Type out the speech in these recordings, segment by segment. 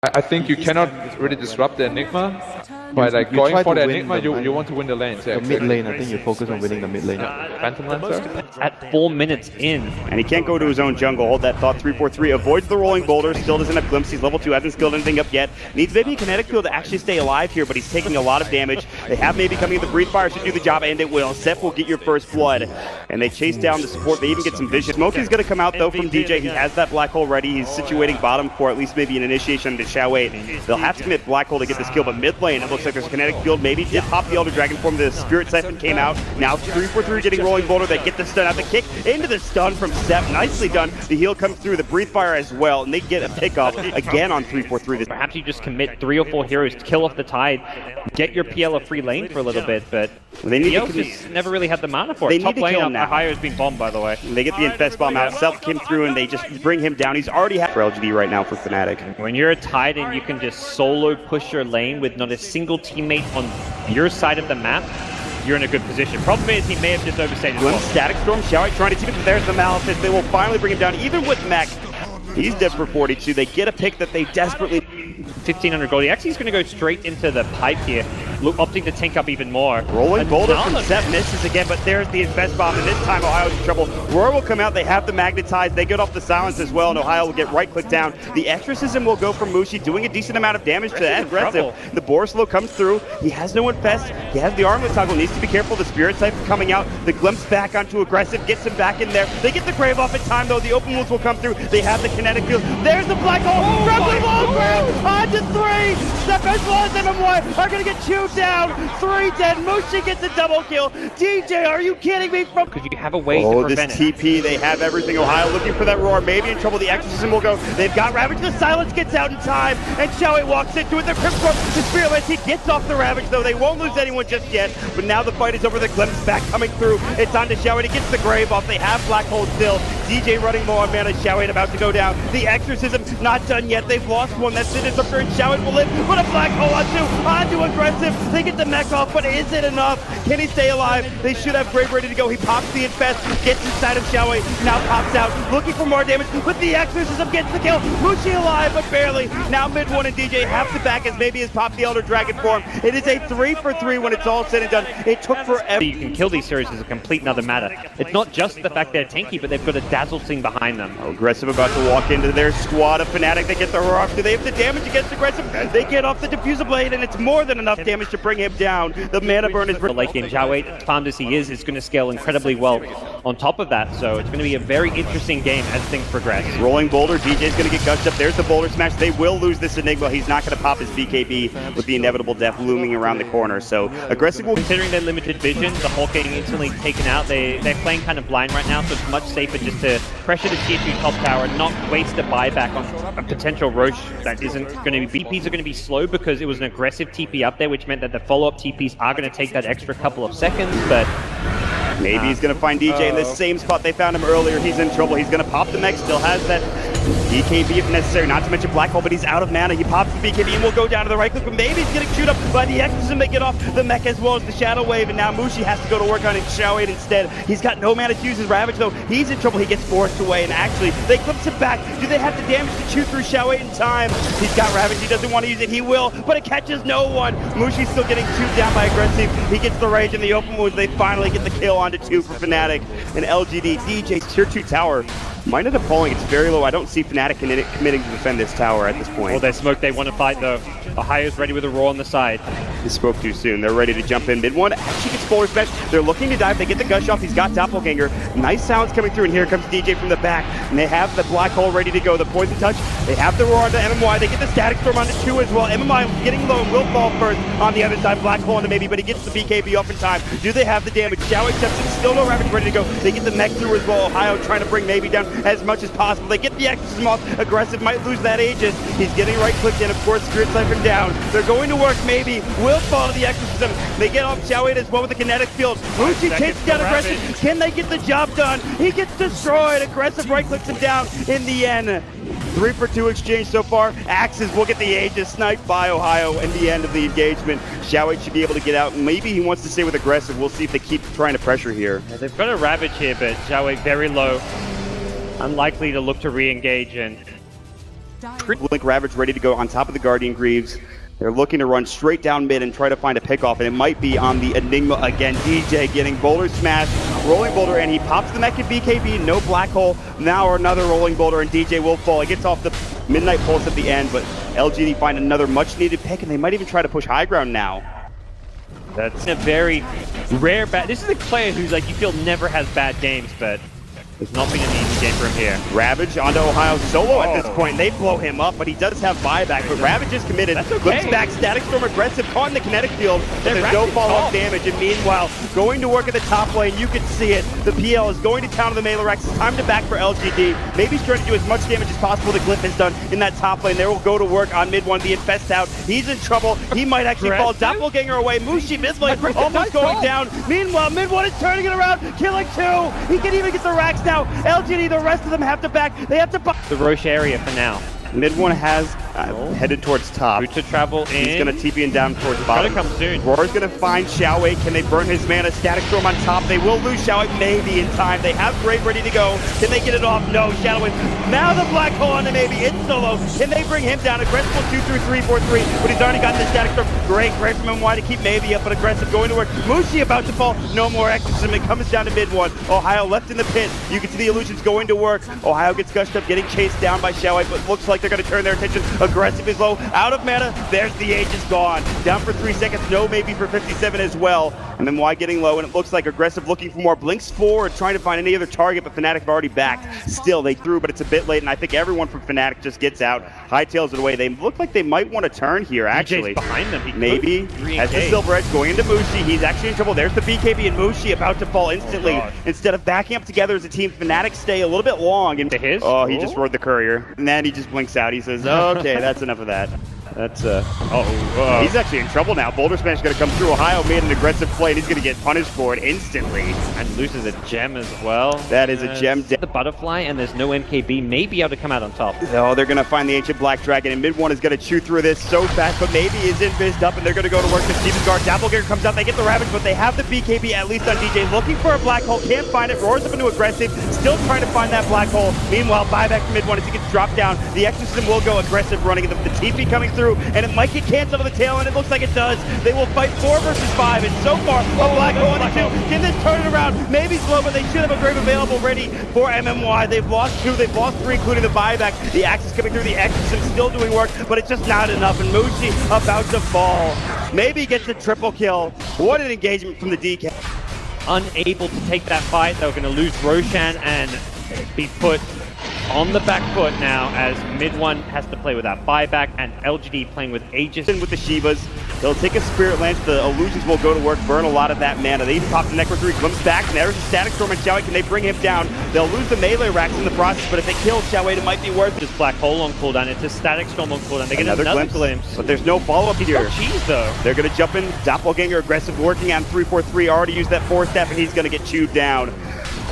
I think you cannot really disrupt the Enigma. By like going for the Enigma, you want to win the lanes. Yeah, the mid lane, I think you focus on winning the mid lane. Phantom Lancer. At 4 minutes in. And he can't go to his own jungle. Hold that thought. 3-4-3 avoids the rolling boulder. Still doesn't have glimpse. He's level 2. Hasn't skilled anything up yet. Needs maybe a kinetic field to actually stay alive here, but he's taking a lot of damage. They have maybe coming in the breathe fire should do the job, and it will. Seth will get your first blood. And they chase down the support. They even get some vision. Smokey's going to come out though from GeGe. He has that black hole ready. He's situating bottom for at least maybe an initiation to Xiao. They'll have to commit black hole to get this kill, but mid lane it looks like there's a kinetic field. Maybe did pop the Elder Dragon form. The Spirit Siphon came out. Now 3-4-3 getting rolling boulder. They get the stun out. The kick into the stun from Seth. Nicely done. The heal comes through. The breathe fire as well. And they get a pickup again on 3-4-3. Perhaps you just commit 3 or 4 heroes to kill off the tide. Get your PL a free lane for a little bit, but they need PL just never really had the mana for it. They Top need to lane kill up him now. higher has been bombed, by the way. And they get the Infest Bomb out. Self came through and they just bring him down. He's already had for LGD right now for Fnatic. When you're a Tide and you can just solo push your lane with not a single teammate on your side of the map, you're in a good position. Problem is, he may have just overstayed his welcome. Static Storm, Xiao trying to team it, but there's the Malefice. They will finally bring him down, even with Mech. He's dead for 42. They get a pick that they desperately... 1,500 gold. He actually is going to go straight into the pipe here, opting to tank up even more. Rolling boulder from Seth misses again, but there's the Infest Bomb, and this time Ohio's in trouble. Roar will come out. They have the Magnetize. They get off the silence as well, and Ohio will get right-click down. The Exorcism will go from Mushi, doing a decent amount of damage to that aggressive. The Borislow comes through. He has no Infest. He has the Armlet Toggle. Needs to be careful. The Spirit Siphon coming out. The Glimpse back onto aggressive. Gets him back in there. They get the Grave off in time, though. The Open Wounds will come through. They have the Kinetic Field. There's the Black Hole. From the low ground on to 3. Step as well as MMY are going to get chewed down. 3 dead. Mushi gets a double kill. GeGe, are you kidding me? Because you have a way to prevent this TP, they have everything. Ohio looking for that Roar. Maybe in trouble. The Exorcism will go. They've got Ravage. The Silence gets out in time. And Xiao walks into it. The Cryptstorm. The Spirit Lance. He gets off the Ravage, though. They won't lose anyone just yet. But now the fight is over. The Glimpse back coming through. It's on to Xiao. He gets the Grave off. They have Black Hole still. GeGe running low on mana. Xiao about to go down. The Exorcism not done yet. They've lost one. That's it. It's up there. Xiao will live. But a Black Hole onto aggressive. They get the mech off, but is it enough? Can he stay alive? They should have Grave ready to go. He pops the Infest, gets inside of Xiao, now pops out, looking for more damage, but the Exorcism gets the kill. Mushi alive, but barely. Now mid one and GeGe have to back as maybe has popped the Elder Dragon form. It is a 3-for-3 when it's all said and done. It took forever. You can kill these series is a complete another matter. It's not just the fact they're tanky, but they've got a Dazzle Sing behind them. Aggressive about to walk into their squad of Fnatic. They get the roar off. Do they have the damage against Aggressive? They get off the Diffuser Blade, and it's more than enough damage to bring him down. The mana burn is... The late game, Xiao, farmed as he is going to scale incredibly well on top of that, so it's going to be a very interesting game as things progress. Rolling boulder, GeGe's going to get gushed up. There's the boulder smash. They will lose this Enigma. He's not going to pop his BKB with the inevitable death looming around the corner, so Aggressive will... Considering their limited vision, the Hulk getting instantly taken out, they're playing kind of blind right now, so it's much safer just to pressure the tier 2 top tower and not waste a buyback on a potential Roche that isn't going to be... BPs are going to be slow because it was an aggressive TP up there, which meant that the follow-up TPs are going to take that extra couple of seconds, but... Maybe he's going to find DJ in this same spot they found him earlier. He's in trouble. He's going to pop the mech. Still has that BKB if necessary. Not to mention Black Hole, but he's out of mana. He pops the BKB and will go down to the right click, but maybe he's getting chewed up by the Exorcism. They get off the mech as well as the Shadow Wave, and now Mushi has to go to work on Xiao instead. He's got no mana to use his Ravage, though. He's in trouble. He gets forced away, and actually, they clips him back. Do they have the damage to chew through Xiao in time? He's got Ravage. He doesn't want to use it. He will, but it catches no one. Mushi's still getting chewed down by Aggressive. He gets the Rage and the Open Wounds. They finally get the kill onto 2 for Fnatic. And LGD, GeGe's tier 2 tower might end up falling. It's very low. I don't see Fnatic committing to defend this tower at this point. Well, they're smoked. They want to fight, though. Ohio's ready with a roar on the side. He spoke too soon. They're ready to jump in. Mid one actually gets full respect. They're looking to dive. They get the gush off. He's got Doppelganger. Nice sounds coming through, and here comes GeGe from the back. And they have the Black Hole ready to go. The Poison Touch. They have the roar onto MMY. They get the Static Storm onto 2 as well. MMY getting low and will fall first on the other side. Black Hole onto maybe, but he gets the BKB off in time. Do they have the damage? Xiao accepts it. Still no Ravage ready to go. They get the mech through as well. Ohio trying to bring maybe down as much as possible. They get the Exorcism off. Aggressive might lose that Aegis. He's getting right clicked in. Of course, Spirit Siphon down. They're going to work maybe. Will follow the Exorcism. They get off Xiao as well with the kinetic field. Mushi takes down Aggressive. Can they get the job done? He gets destroyed. Aggressive right clicks him down in the end. 3-for-2 exchange so far. Axes will get the Aegis sniped by Ohio in the end of the engagement. Xiao should be able to get out. Maybe he wants to stay with Aggressive. We'll see if they keep trying to pressure here. Yeah, they've got a Ravage here, but Xiao very low. Unlikely to look to re-engage, and Blink Ravage ready to go on top of the Guardian Greaves. They're looking to run straight down mid and try to find a pickoff, and it might be on the Enigma again. GeGe getting boulder smash, rolling boulder, and he pops the mech at BKB, no black hole. Now another rolling boulder, and GeGe will fall. He gets off the Midnight Pulse at the end, but LGD find another much-needed pick, and they might even try to push high ground now. That's a very rare this is a player who's like, you feel never has bad games, but it's not been an easy game for him here. Ravage onto Ohio solo at this point. They blow him up, but he does have buyback. But Ravage is committed. That's okay. Flips back, Static Storm aggressive, caught in the kinetic field. But there's no follow-up damage. And meanwhile, going to work at the top lane, you can see it. The PL is going to counter the melee Rex. It's time to back for LGD. Maybe he's trying to do as much damage as possible that Glyph has done in that top lane. They will go to work on mid one. The Infest out. He's in trouble. He might actually fall. Doppelganger away. Mushi mid lane almost going down. Meanwhile, mid one is turning it around, killing two. He can even get the racks now. LGD, the rest of them have to back. They have to the Roche area for now. Mid one has headed towards top. Route to travel in. He's going to TP and down towards bottom. Gotta come soon. Roar's going to find Xiaowei. Can they burn his mana? Static Storm on top. They will lose Xiaowei maybe in time. They have Grave ready to go. Can they get it off? No. Xiaowei. Now the black hole on the maybe. It's solo. Can they bring him down? Aggressive 2-3-3-4-3. But he's already got the Static Storm. Great from MY to keep maybe up, but aggressive going to work. Mushi about to fall. No more exorcism. It comes down to mid one. Ohio left in the pit. You can see the illusions going to work. Ohio gets gushed up, getting chased down by Xiaowei, but looks like they're going to turn their attention. Aggressive is low, out of mana. There's the Aegis gone. Down for 3 seconds, no maybe for 57 as well. And then Y getting low, and it looks like aggressive looking for more. Blinks forward, trying to find any other target, but Fnatic have already backed. Still, they threw, but it's a bit late, and I think everyone from Fnatic just gets out. Hightails it away. They look like they might want to turn here, actually. GeGe's behind them. Maybe. Has the Silver Edge going into Mushi. He's actually in trouble. There's the BKB, and Mushi about to fall instantly. Instead of backing up together as a team, Fnatic stay a little bit long. And he just roared the courier. And then he just blinks out. He says, okay, that's enough of that. That's, he's actually in trouble now. Boulder Smash is going to come through. Ohio made an aggressive play, and he's going to get punished for it instantly. And loses a gem as well. That is a gem. The butterfly, and there's no MKB, may be able to come out on top. No, they're going to find the Ancient Black Dragon, and mid one is going to chew through this so fast, but maybe is invised up, and they're going to go to work to Steven's Guard. Doppelganger comes out, they get the Ravage, but they have the BKB at least on GeGe. Looking for a black hole, can't find it, roars up into aggressive, still trying to find that black hole. Meanwhile, buyback to mid one as he gets dropped down. The Exorcism will go aggressive, running the TP coming through, and it might get canceled on the tail, and it looks like it does. They will fight 4 versus 5, and so far, a black hole on 2. Can this turn it around? Maybe slow, but they should have a Grave available ready for MMY. They've lost 2, they've lost 3, including the buyback. The Axis coming through, the Exorcism still doing work, but it's just not enough, and Mushi about to fall. Maybe gets the triple kill. What an engagement from the DK. Unable to take that fight, they're going to lose Roshan and be put on the back foot now as mid one has to play with that buyback, and LGD playing with Aegis. With the Shivas, they'll take a Spirit Lance. The illusions will go to work, burn a lot of that mana. They even pop the Necro 3, glimpse back, and there's a Static Storm and Xiaowei. Can they bring him down? They'll lose the melee racks in the process, but if they kill Xiaowei, it might be worth it. Just Black Hole on cooldown, it's a Static Storm on cooldown. They get another glimpse. But there's no follow-up here. He's got cheese, though. They're going to jump in. Doppelganger aggressive, working on 3-4-3. Already used that 4-step, and he's going to get chewed down.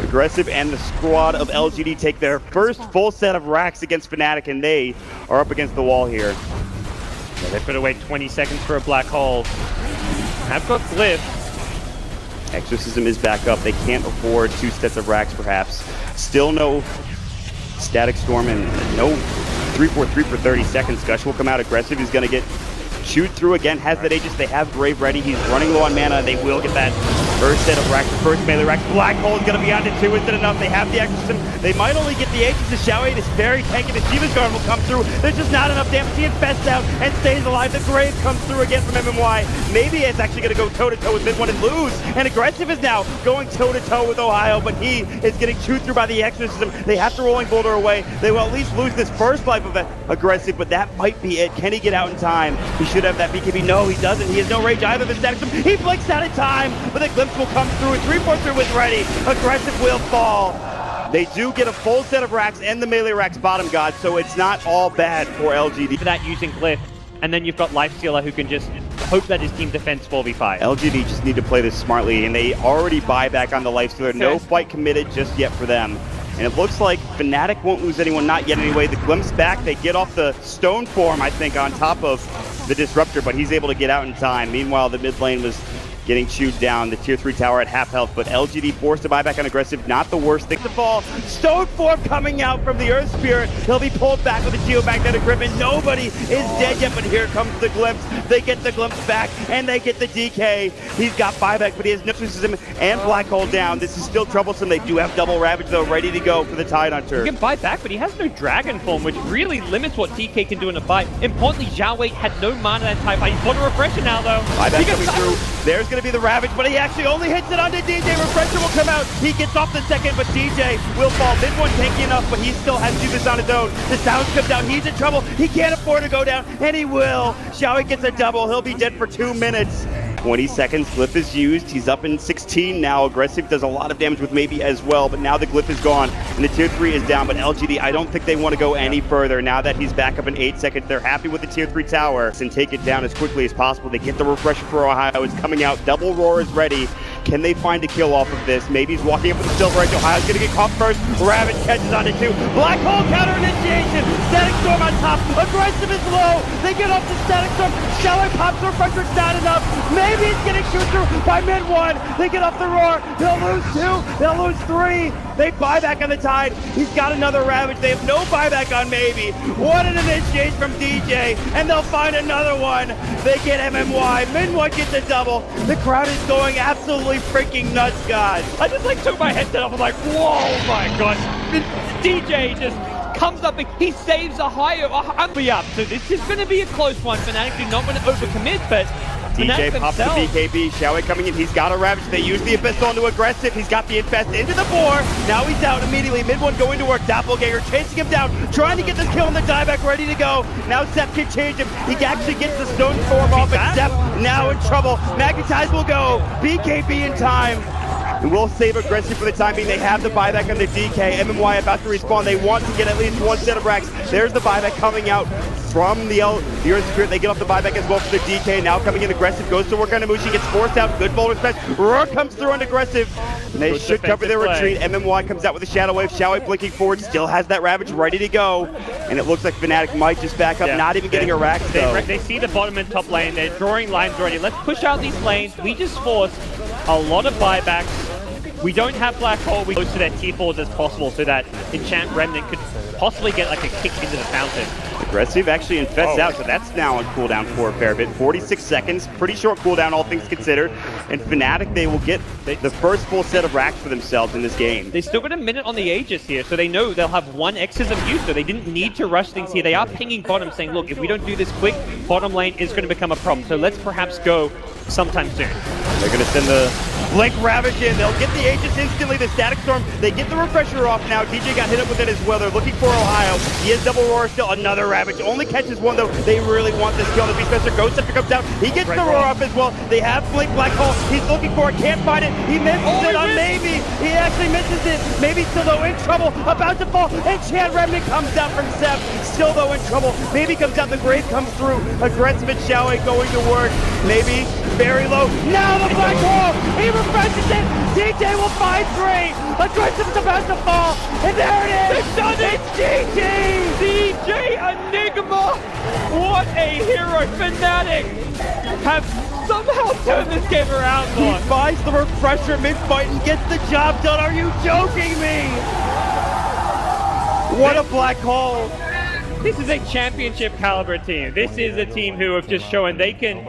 Aggressive and the squad of LGD take their first full set of racks against Fnatic, and they are up against the wall here. Yeah, they put away 20 seconds for a black hole. Have got Glyph. Exorcism is back up. They can't afford 2 sets of racks, perhaps. Still no Static Storm and no 3-4-3 for 30 seconds. Gush will come out aggressive. He's going to get chewed through again. Has that Aegis. They have Grave ready. He's running low on mana. They will get that first set of racks, the first melee racks. Black hole is going to be on to 2. Is it enough? They have the Exorcism. They might only get the Aegis to Xiaowei. It's very tanky. The Shiva's Guard will come through. There's just not enough damage. He infests out and stays alive. The Grave comes through again from MMY. Maybe it's actually going to go toe-to-toe with mid one and lose. And Aggressive is now going toe-to-toe with Ohio, but he is getting chewed through by the Exorcism. They have to rolling boulder away. They will at least lose this first life of Aggressive, but that might be it. Can he get out in time? He should have that BKB. No, he doesn't. He has no rage either. The Static Storm. He blinks out in time, but the Glimpse will come through. 3-4-3 with ready. Aggressive will fall. They do get a full set of racks and the melee racks bottom god, so it's not all bad for LGD. For that using Glyph, and then you've got Lifestealer who can just hope that his team defends 4v5. LGD just need to play this smartly, and they already buy back on the Lifestealer. No fight committed just yet for them. And it looks like Fnatic won't lose anyone, not yet anyway. The Glimpse back, they get off the stone form, I think, on top of the Disruptor, but he's able to get out in time. Meanwhile, the mid lane was getting chewed down. The tier 3 tower at half health, but LGD forced to buy back on aggressive. Not the worst thing to fall. Stone Form coming out from the Earth Spirit. He'll be pulled back with a geomagnetic griffin. Nobody is dead yet, but here comes the glimpse. They get the glimpse back, and they get the DK. He's got buyback, but he has Nipsism and Black Hole down. This is still troublesome. They do have double Ravage, though, ready to go for the Tidehunter. He can buy back, but he has no Dragon Form, which really limits what DK can do in a fight. Importantly, Zhao Wei had no mana that type. He's got a Refresher now, though. Buyback coming through. There's going to be the Ravage, but he actually only hits it onto DJ. Refresher will come out. He gets off the second, but DJ will fall. Mid one tanky enough, but he still has to do this on his own. The sound comes out. He's in trouble. He can't afford to go down, and he will. Zhao Wei gets a double. He'll be dead for 2 minutes. 20 seconds, Glyph is used. He's up in 16 now. Aggressive does a lot of damage with maybe as well, but now the Glyph is gone, and the tier 3 is down, but LGD, I don't think they want to go any further. Now that he's back up in 8 seconds, they're happy with the tier 3 tower and take it down as quickly as possible. They get the Refresher for Ohio. It's coming out. Double Roar is ready. Can they find a kill off of this? Maybe he's walking up with the Silver Edge. Ohio's going to get caught first. Ravage catches on it too. Black Hole counter initiation. Static Storm on top. Aggressive is low. They get off the Static Storm. Zhao Wei pops the Refresher. Not enough. Maybe he's getting shoot through by mid one. They get off the Roar. They'll lose 2. They'll lose 3. They buy back on the Tide. He's got another Ravage. They have no buyback on Maybe. What an initiation from DJ. And they'll find another one. They get MMY. Mid one gets a double. The crowd is going absolutely freaking nuts, guys. I just took my headset off. I'm like, whoa, my God. DJ just comes up and he saves Ohio. I'm be up. So this is going to be a close one. Fnatic do not want to overcommit, but DJ pops the BKB. Zhao Wei coming in. He's got a Ravage. They use the Abyss onto aggressive. He's got the Infest into the boar. Now he's out immediately. Mid one going to work. Doppelganger chasing him down. Trying to get this kill on the dieback. Ready to go. Now Zep can change him. He actually gets the Stone Form off. But Zep now in trouble. Magnetize will go. BKB in time. And we'll save aggressive for the time being. They have the buyback on the DK. MMY about to respawn. They want to get at least one set of racks. There's the buyback coming out from the Earth Spirit. They get off the buyback as well for the DK. Now coming in aggressive. Goes to work on Imushi. Gets forced out. Good boulder smash. Roar comes through on aggressive. And they should cover their retreat. MMY comes out with a Shadow Wave. Zhao Wei blinking forward. Still has that Ravage ready to go. And it looks like Fnatic might just back up. Yeah. Not even getting a rack though. They see the bottom and top lane. They're drawing lines already. Let's push out these lanes. We just forced a lot of buybacks. We don't have Black Hole. We go to their tier 4s as possible so that Enchant Remnant could possibly get like a kick into the fountain. Aggressive actually infests out, so that's now on cooldown for a fair bit. 46 seconds, pretty short cooldown, all things considered. And Fnatic, they will get the first full set of racks for themselves in this game. They still got a minute on the Aegis here, so they know they'll have 1 Exorcism used, so they didn't need to rush things here. They are pinging bottom, saying, look, if we don't do this quick, bottom lane is going to become a problem. So let's perhaps go sometime soon. They're going to send the Blink Ravage in. They'll get the Aegis instantly. The Static Storm, they get the Refresher off now. DJ got hit up with it as well. They're looking for Ohio. He has double Roar still. Another Ravage. Only catches 1 though. They really want this kill. The Beastmaster Ghost Scepter comes out. He gets the Roar off as well. They have Blink Black Hole. He's looking for it. Can't find it. He misses it on Maybe. He actually misses it. Maybe still though in trouble. About to fall. Enchant Remnant comes out from Sep. Still though in trouble. Maybe comes out. The Grave comes through. Aggressive and Zhao Wei going to work. Maybe very low. Now the Black Hole. He refreshes it. DJ will find 3. Aggressive's about to fall. And there it is. They've done it. GeGe. DJ Enigma. What a hero. Fnatic have somehow turned this game around. He buys the Refresher mid-fight and gets the job done. Are you joking me? What a Black Hole. This is a championship caliber team. This is a team who have just shown they can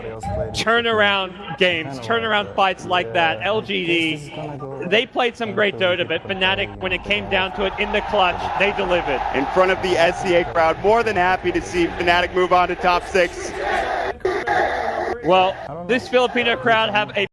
turn around games, turn around fights like that. LGD, they played some great Dota, but Fnatic, when it came down to it in the clutch, they delivered. In front of the SCA crowd, more than happy to see Fnatic move on to top 6. Well, this Filipino crowd have a